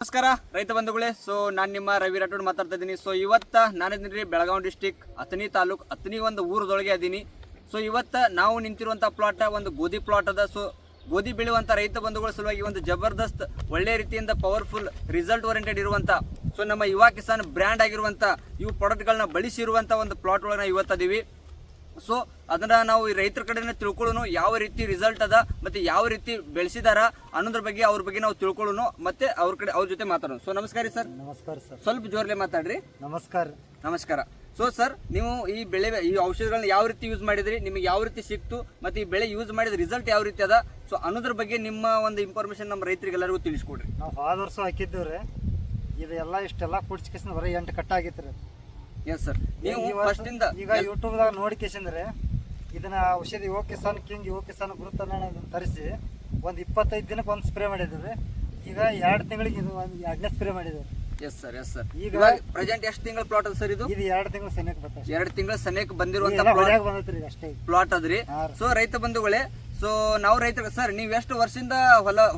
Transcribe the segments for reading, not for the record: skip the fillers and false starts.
ನಮಸ್ಕಾರ ರೈತ ಬಂಧುಗಳೇ. ಸೊ ನಾನು ನಿಮ್ಮ ರವಿ ರಾಠೋಡ್ ಮಾತಾಡ್ತಾ ಇದ್ದೀನಿ. ಸೊ ಇವತ್ತ ನಾನಿದ್ದೀನಿ ಬೆಳಗಾವಿ ಡಿಸ್ಟಿಕ್ ಅಥಣಿ ತಾಲೂಕ್ ಅಥಣಿ ಒಂದು ಊರದೊಳಗೆ ಅದೀನಿ. ಸೊ ಇವತ್ತ ನಾವು ನಿಂತಿರುವಂಥ ಪ್ಲಾಟ್ ಒಂದು ಗೋಧಿ ಪ್ಲಾಟ್ ಅದ. ಸೊ ಗೋಧಿ ಬೆಳೆಯುವಂಥ ರೈತ ಬಂಧುಗಳ ಸಲುವಾಗಿ ಒಂದು ಜಬರ್ದಸ್ತ್ ಒಳ್ಳೆ ರೀತಿಯಿಂದ ಪವರ್ಫುಲ್ ರಿಸಲ್ಟ್ ಓರಿಯೆಂಟೆಡ್ ಇರುವಂಥ ಸೊ ನಮ್ಮ ಯುವ ಕಿಸಾನ್ ಬ್ರ್ಯಾಂಡ್ ಆಗಿರುವಂಥ ಇವು ಪ್ರಾಡಕ್ಟ್ಗಳನ್ನ ಬಳಸಿರುವಂಥ ಒಂದು ಪ್ಲಾಟ್ ಒಳಗೆ ನಾವು ಇವತ್ತದೀವಿ. ಸೊ ಅದನ್ನ ನಾವು ಈ ರೈತರ ಕಡೆನೇ ತಿಳ್ಕೊಳ್ಳೋನು, ಯಾವ ರೀತಿ ರಿಸಲ್ಟ್ ಅದ ಮತ್ತೆ ಯಾವ ರೀತಿ ಬೆಳೆಸಿದಾರ ಅನ್ನೋದ್ರ ಬಗ್ಗೆ ಅವ್ರ ಬಗ್ಗೆ ನಾವು ತಿಳ್ಕೊಳ್ಳೋನು, ಮತ್ತೆ ಅವ್ರ ಜೊತೆ ಮಾತಾಡೋಣ. ಸೊ ನಮಸ್ಕಾರ ಸರ್. ನಮಸ್ಕಾರ ಸರ್. ಸ್ವಲ್ಪ ಜೋರ್ಲೆ ಮಾತಾಡ್ರಿ. ನಮಸ್ಕಾರ. ನಮಸ್ಕಾರ. ಸೊ ಸರ್, ನೀವು ಈ ಔಷಧಿಗಳನ್ನ ಯಾವ ರೀತಿ ಯೂಸ್ ಮಾಡಿದ್ರಿ, ನಿಮಗೆ ಯಾವ ರೀತಿ ಸಿಕ್ತು, ಮತ್ತೆ ಈ ಬೆಳೆ ಯೂಸ್ ಮಾಡಿದ ರಿಸಲ್ಟ್ ಯಾವ ರೀತಿ ಅದ, ಸೊ ಅನ್ನೋದ್ರ ಬಗ್ಗೆ ನಿಮ್ಮ ಒಂದು ಇನ್ಫಾರ್ಮೇಶನ್ ನಮ್ಮ ರೈತರಿಗೆಲ್ಲರಿಗೂ ತಿಳಿಸ್ಕೊಡ್ರಿ. ನಾವು ಹೋದ ವರ್ಷ ಹಾಕಿದ್ದೇವ್ರಿ. ಇದೆಲ್ಲ ಇಷ್ಟೆಲ್ಲ ಕುಡ್ಸ್ಕೇಸಿಂದ ಬರೀ 8 ಕಟ್ಟ ಆಗಿತ್ರಿ. Yes sir. ನೀವು ಫಸ್ಟ್ ಇಂದ ಈಗ ಯೂಟ್ಯೂಬ್ದಾಗ ನೋಡ್ಕೇಸಂದ್ರೆ ಇದನ್ನ ಔಷಧಿ ಯುವ ಕಿಸಾನ್ ಕಿಂಗ್ ಯುವ ಕಿಸಾನ್ ಗುರುತನ್ನ ತರಿಸಿ ಒಂದು 25 ದಿನಕ್ಕೆ ಒಂದು ಸ್ಪ್ರೇ ಮಾಡಿದ್ವಿ. ಈಗ 2 ತಿಂಗಳಿಗೆ ಇದು ಒಂದು 2ನೇ ಸ್ಪ್ರೇ ಮಾಡಿದ್ವಿ. Yes sir. Yes sir. ಈಗ ಪ್ರೆಸೆಂಟ್ ಎಷ್ಟು ತಿಂಗಳ ಪ್ಲಾಟ್ ಅದ ಸರ್ ಇದು? 2 ತಿಂಗಳು ಸನಿಯಕ್ಕೆ ಬರ್ತದೆ. 2 ತಿಂಗಳ ಸನಿಯಕ್ಕೆ ಬಂದಿರುವಂತ ಬಂದೈತ್ರಿ ಅಷ್ಟೇ ಪ್ಲಾಟ್ ಅದ್ರಿ. ಸೊ ರೈತ ಬಂಧುಗಳೇ, ಸೊ ನಾವು ರೈತರು ಸರ್, ನೀವ್ ಎಷ್ಟು ವರ್ಷದಿಂದ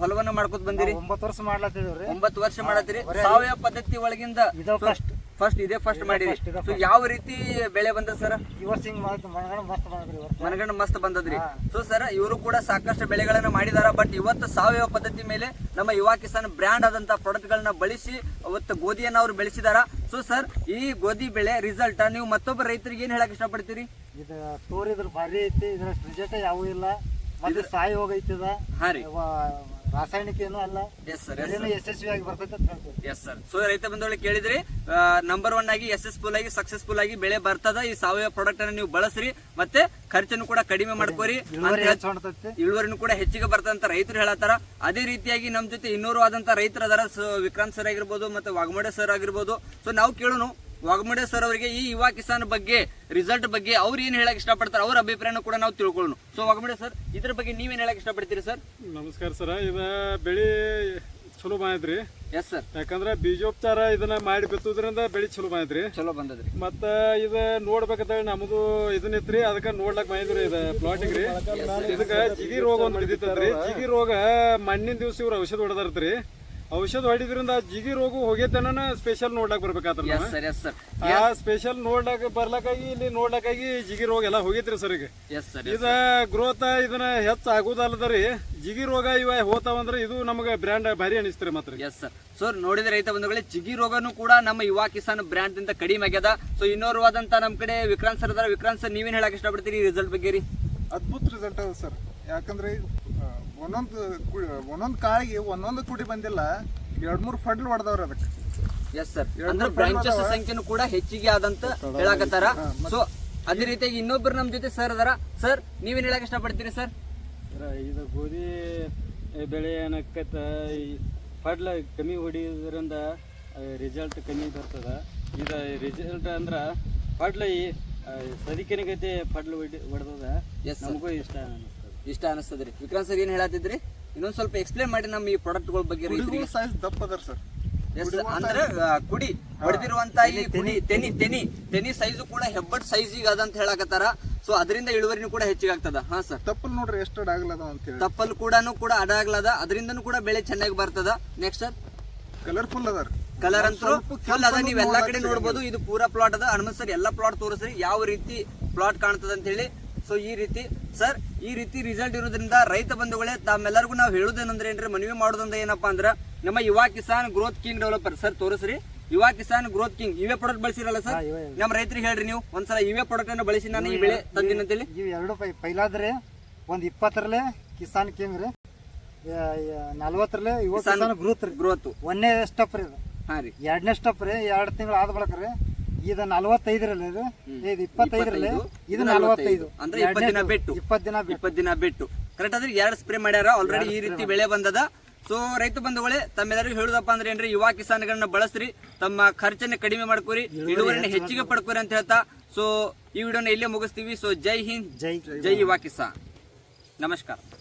ಹೊಲವನ್ನ ಮಾಡ್ಕೊತ ಬಂದಿರಿ? 9 ವರ್ಷ ಮಾಡ್ಲತ್ತಿದ್ರಿ. 9 ವರ್ಷ ಮಾಡತ್ತೀರಿ. ಸಾವಯವ ಪದ್ಧತಿ ಒಳಗಿಂದ ಇದೇ ಫಸ್ಟ್ ಮಾಡಿರಿ. ಸೊ ಯಾವ ರೀತಿ ಬೆಳೆ ಬಂದ ಸರ್? ಈ ವರ್ಷ ಹಿಂಗ್ ಮನಗಂಡ ಮಸ್ತ್ ಬಂದದ್ರಿ. ಸೊ ಸರ್, ಇವರು ಕೂಡ ಸಾಕಷ್ಟು ಬೆಳೆಗಳನ್ನ ಮಾಡಿದಾರ. ಬಟ್ ಇವತ್ತು ಸಾವಯವ ಪದ್ಧತಿ ಮೇಲೆ ನಮ್ಮ ಯುವ ಕಿಸಾನ್ ಬ್ರ್ಯಾಂಡ್ ಆದಂತ ಪ್ರಾಡಕ್ಟ್ ಗಳನ್ನ ಬಳಸಿ ಅವತ್ತು ಗೋಧಿಯನ್ನ ಅವ್ರು ಬೆಳೆಸಿದಾರ. ಸೊ ಸರ್, ಈ ಗೋಧಿ ಬೆಳೆ ರಿಸಲ್ಟ್ ನೀವು ಮತ್ತೊಬ್ಬ ರೈತರಿಗೆ ಏನ್ ಹೇಳಕ್ ಇಷ್ಟಪಡ್ತೀರಿ? ಇದು ತೋರಿದ್ರ ಭಾರಿ ಐತಿ. ಇದ್ರ ರಿಸಲ್ಟ್ ಯಾವೂ ಇಲ್ಲ. ಮತ್ತೆ ಸಾಯಿ ಹೋಗೈತದ. ಹಾ ರೀ. ರಾಸಾಯನಿಕ ಏನು ಅಲ್ಲ. Yes sir. ಯಶಸ್ವಿಯಾಗಿ ಬರ್ತೈತೆ ಅಂತ ಹೇಳ್ತೀವಿ. Yes sir. ಸೊ ರೈತ ಬಂಧುಗಳಿಗೆ ಕೇಳಿದ್ರಿ, ನಂಬರ್ 1 ಆಗಿ ಸಕ್ಸಸ್ಫುಲ್ ಆಗಿ ಬೆಳೆ ಬರ್ತದ. ಈ ಸಾವಯವ ಪ್ರಾಡಕ್ಟ್ ಅನ್ನ ನೀವು ಬಳಸ್ರಿ, ಮತ್ತೆ ಖರ್ಚನ್ನು ಕೂಡ ಕಡಿಮೆ ಮಾಡ್ಕೋರಿ, ಇಳುವರಿನೂ ಕೂಡ ಹೆಚ್ಚಿಗೆ ಬರ್ತದಂತ ರೈತರು ಹೇಳತ್ತಾರ. ಅದೇ ರೀತಿಯಾಗಿ ನಮ್ ಜೊತೆ ಇನ್ನೂರು ಆದಂತ ರೈತರ ಅದರ ವಿಕ್ರಾಂತ್ ಸರ್ ಆಗಿರ್ಬೋದು, ಮತ್ತೆ ವಾಘಮೋಡೆ ಸರ್ ಆಗಿರ್ಬೋದು. ಸೊ ನಾವು ಕೇಳೋನು ವಾಘಮೋಡೆ ಸರ್ ಅವರಿಗೆ ಈ ಯುವ ಕಿಸಾನ್ ಬಗ್ಗೆ ರಿಸಲ್ಟ್ ಬಗ್ಗೆ ಅವ್ರು ಏನ್ ಹೇಳಕ್ ಇಷ್ಟಪಡ್ತಾರೆ, ಅವ್ರ ಅಭಿಪ್ರಾಯನ ಕೂಡ ನಾವು ತಿಳ್ಕೊಳ್ಳೋಣ. ಸೊ ವಾಘಮೋಡೆ ಸರ್, ಇದ್ರ ಬಗ್ಗೆ ನೀವೇನ್ ಹೇಳಕ್ ಇಷ್ಟಪಡ್ತೀರಿ ಸರ್? ನಮಸ್ಕಾರ ಸರ್. ಇದ ಬೆಳಿ ಚಲೋ ಬಂದೈತ್ರಿ. Yes sir. ಯಾಕಂದ್ರ ಬೀಜೋಪಚಾರ ಇದನ್ನ ಮಾಡಿ ಬಿತ್ತುದ್ರಿಂದ ಬೆಳಿ ಚಲೋ ಬಂದೈತ್ರಿ. ಚಲೋ ಬಂದದ್ರಿ. ಮತ್ತ ಇದ ನೋಡ್ಬೇಕಂತ ನಮ್ದು ಇದನ್ನಿತ್ರಿ, ಅದಕ್ಕ ನೋಡ್ಲಕ್ ಬಂದಿದ್ರಿ. ಇದ ಪ್ಲಾಟಿಗ್ ರೀ. ಇದಕ್ಕ ಜಿಗಿ ರೋಗ ಒಂದ್ ಬಿದ್ದಿತ್ತಂದ್ರಿ. ಜಿಗಿ ರೋಗ ಮಣ್ಣಿನ ದಿವ್ಸ ಇವ್ರ ಔಷಧ ಹೊಡೆದಾರ್ತ್ರಿ. ಔಷಧ ಹೊಡಿದ್ರಿಂದ ಜಿಗಿ ರೋಗ ಹೋಗೇತನ ಸ್ಪೆಷಲ್ ನೋಡ್ಲಾಕ್ ಬರ್ಬೇಕಾತ್ರ. ಆ ಸ್ಪೆಷಲ್ ನೋಡ್ಲಾಕ ಬರ್ಲಕ್ಕಾಗಿ ಇಲ್ಲಿ ನೋಡ್ಲಕ್ಕಾಗಿ ಜಿಗಿ ರೋಗ ಎಲ್ಲ ಹೋಗೈತ್ರಿ ಸರ್. ಈಗ ಇದ ಗ್ರೋತ್ ಇದನ್ನ ಹೆಚ್ಚ ಆಗುದಲ್ಲದ್ರಿ. ಜಿಗಿ ರೋಗ ಇವ ಹೋತಾವಂದ್ರೆ ಇದು ನಮಗ ಬ್ರ್ಯಾಂಡ್ ಭಾರಿ ಅನಿಸ್ತ್ರಿ ಮಾತ್ರ. Yes sir. ಸೊ ನೋಡಿದ್ರೆ ರೈತ ಬಂಧುಗಳೇ, ಜಿಗಿ ರೋಗನು ಕೂಡ ನಮ್ಮ ಯುವ ಕಿಸಾನ್ ಬ್ರ್ಯಾಂಡ್ ಅಂತ ಕಡಿಮೆ ಆಗ್ಯದ. ಸೊ ಇನ್ನೋರ್ವಾದಂತ ನಮ್ ಕಡೆ ವಿಕ್ರಾಂತ್ ಸರ್ ಅದಾರ. ವಿಕ್ರಾಂತ್ ಸರ್, ನೀವೇನ್ ಹೇಳಕ್ ಇಷ್ಟಪಡ್ತೀರಿ ಈ ರಿಸಲ್ಟ್ ಬಗ್ಗೆ ರೀ? ಅದ್ಭುತ ರಿಸಲ್ಟ್ ಅದ ಸರ್. ಯಾಕಂದ್ರೆ ಒಂದೊಂದು ಕಾಳಿಗೆ ಒಂದೊಂದು ಕುಡಿ ಬಂದಿಲ್ಲ, 2-3 ಫಡ್ಲ್ ಹೊಡೆದವ್ರ ಅದಕ್ಕೆ. Yes sir. ಅಂದ್ರೆ ಬ್ರಾಂಚಸ್ ಸಂಖ್ಯೆನೂ ಕೂಡ ಹೆಚ್ಚಿಗೆ ಆದಂತ ಹೇಳಕತ್ತಾರ. ಸೊ ಅದೇ ರೀತಿಯಾಗಿ ಇನ್ನೊಬ್ರು ನಮ್ ಜೊತೆ ಸರ್ ಅದಾರ. ಸರ್, ನೀವೇನ್ ಹೇಳಕ್ ಇಷ್ಟಪಡ್ತೀರಿ ಸರ್? ಇದು ಗೋಧಿ ಬೆಳೆ ಏನಕ್ಕತ್ತ ಫಡ್ಲ ಕಮ್ಮಿ ಹೊಡಿಯೋದ್ರಿಂದ ರಿಸಲ್ಟ್ ಕಮ್ಮಿ ಬರ್ತದ. ಇದು ರಿಸಲ್ಟ್ ಅಂದ್ರ ಫಡ್ಲ ಸದಿಕೆನಗೈತೆ ಫಡ್ಲ ಹೊಡೆದ ನಮಗೂ ಇಷ್ಟ ಅನಿಸ್ತದ್ರಿ. ವಿಕ್ರಾಂತ್ ಸರ್, ಏನ್ ಹೇಳತ್ತಿದ್ರಿ? ಇನ್ನೊಂದ್ ಸ್ವಲ್ಪ ಎಕ್ಸ್ಪ್ಲೇನ್ ಮಾಡಿ ನಮ್ಮ ಈ ಪ್ರಾಡಕ್ಟ್ಗಳ ಬಗ್ಗೆ. ಸೈಜ್ ದಪ್ಪ ಅದರ ಸರ್. ಎಸ್, ಅಂದ್ರೆ ಕುಡಿ ಹೊಡೆದಿರುವಂತ ಈ ಕುಡಿ ತೆನಿ ಸೈಜು ಕೂಡ ಹೆಬ್ಬಟ್ ಸೈಜ್ ಈಗ ಅದಂತ ಹೇಳಕತ್ತಾರ. ಸೊ ಅದರಿಂದ ಇಳುವರಿನೂ ಕೂಡ ಹೆಚ್ಚಿಗಾಗ್ತದ. ಹಾ ಸರ್. ತಪ್ಪಲ್ ನೋಡ್ರಿ ಎಷ್ಟು ಅಡಾಗ್ಲದ ಅಂತ ಹೇಳಿ. ತಪ್ಪಲ್ ಕೂಡ ಅಡಾಗ್ಲದ, ಅದರಿಂದನೂ ಕೂಡ ಬೆಳೆ ಚೆನ್ನಾಗಿ ಬರ್ತದ. ನೆಕ್ಸ್ಟ್ ಸರ್, ಕಲರ್ಫುಲ್ ಅದ. ಕಲರ್ ಅಂತೂ ಫುಲ್ ಅದ. ನೀವ್ ಎಲ್ಲಾ ಕಡೆ ನೋಡ್ಬೋದು. ಇದು ಪೂರಾ ಪ್ಲಾಟ್ ಅದ. ಹನುಮಂತ್ ಸರ್ ಎಲ್ಲಾ ಪ್ಲಾಟ್ ತೋರಿಸ್ರಿ ಯಾವ ರೀತಿ ಪ್ಲಾಟ್ ಕಾಣ್ತದ ಅಂತ ಹೇಳಿ. ಸೊ ಈ ರೀತಿ ಸರ್, ಈ ರೀತಿ ರಿಸಲ್ಟ್ ಇರೋದ್ರಿಂದ ರೈತ ಬಂಧುಗಳೇ, ತಾವೆಲ್ಲರಿಗೂ ನಾವು ಹೇಳುದೇನಂದ್ರೆ ಏನ್ರಿ, ಮನವಿ ಮಾಡೋದಂದ್ರೆ ಏನಪ್ಪಾ ಅಂದ್ರ ನಮ್ಮ Yuva Kisan growth king developer sir ತೋರಿಸ್ರಿ. ಯುವ ಕಿಸಾನ್ ಗ್ರೋತ್ ಕಿಂಗ್ ಇವೇ ಪ್ರಾಡಕ್ಟ್ ಬಳಸಿರಲ್ಲ ಸರ್? ನಮ್ಮ ರೈತರಿಗೆ ಹೇಳ್ರಿ ನೀವು ಒಂದ್ಸಲ ಇವೇ ಪ್ರಾಡಕ್ಟ್ ಅನ್ನು ಬಳಸಿ ನಾನು ಈ ಬೆಳೆ ತಂದಿನ ಅಂತೇಳಿ. ಇವ್ 2 ಪೈಲಾದ್ರೆ ಒಂದ್ 20ರಲ್ಲೇ ಕಿಸಾನ್ ಕಿಂಗ್ ರೀ, 40ರಲ್ಲೇ ಯುವ ಕಿಸಾನ್ ಗ್ರೋತ್ 1ನೇ ಸ್ಟೆಪ್ ರೀ. ಹಾ ರೀ. 2ನೇ ಸ್ಟೆಪ್ ರೀ. 2 ತಿಂಗಳು ಆದ ಬಳಕ ರೀ. ಇದು 45ರಲ್ಲಿ ಇದು 25ರಲ್ಲಿ ಇದು 45. ಅಂದ್ರೆ 20 ದಿನ ಬಿಟ್ಟು ಕರೆಕ್ಟ್ ಆದ್ರೆ 2 ಸ್ಪ್ರೇ ಮಾಡ್ಯಾರ ಆಲ್ರೆಡಿ. ಈ ರೀತಿ ಬೆಳೆ ಬಂದದ. ಸೊ ರೈತ ಬಂಧುಗಳೇ, ತಮ್ಮೆಲ್ಲರಿಗೂ ಹೇಳುದಪ್ಪ ಅಂದ್ರೆ ಏನ್ರಿ, ಯುವ ಕಿಸಾನ್ಗಳನ್ನ ಬಳಸ್ರಿ, ತಮ್ಮ ಖರ್ಚನ್ನ ಕಡಿಮೆ ಮಾಡ್ಕೋರಿ, ಇಳುವರಿನ ಹೆಚ್ಚಿಗೆ ಪಡ್ಕೋರಿ ಅಂತ ಹೇಳ್ತಾ ಸೊ ಈ ವಿಡಿಯೋನ ಇಲ್ಲೇ ಮುಗಿಸ್ತೀವಿ. ಸೊ ಜೈ ಹಿಂದ್, ಜೈ ಯುವ ಕಿಸಾನ್. ನಮಸ್ಕಾರ.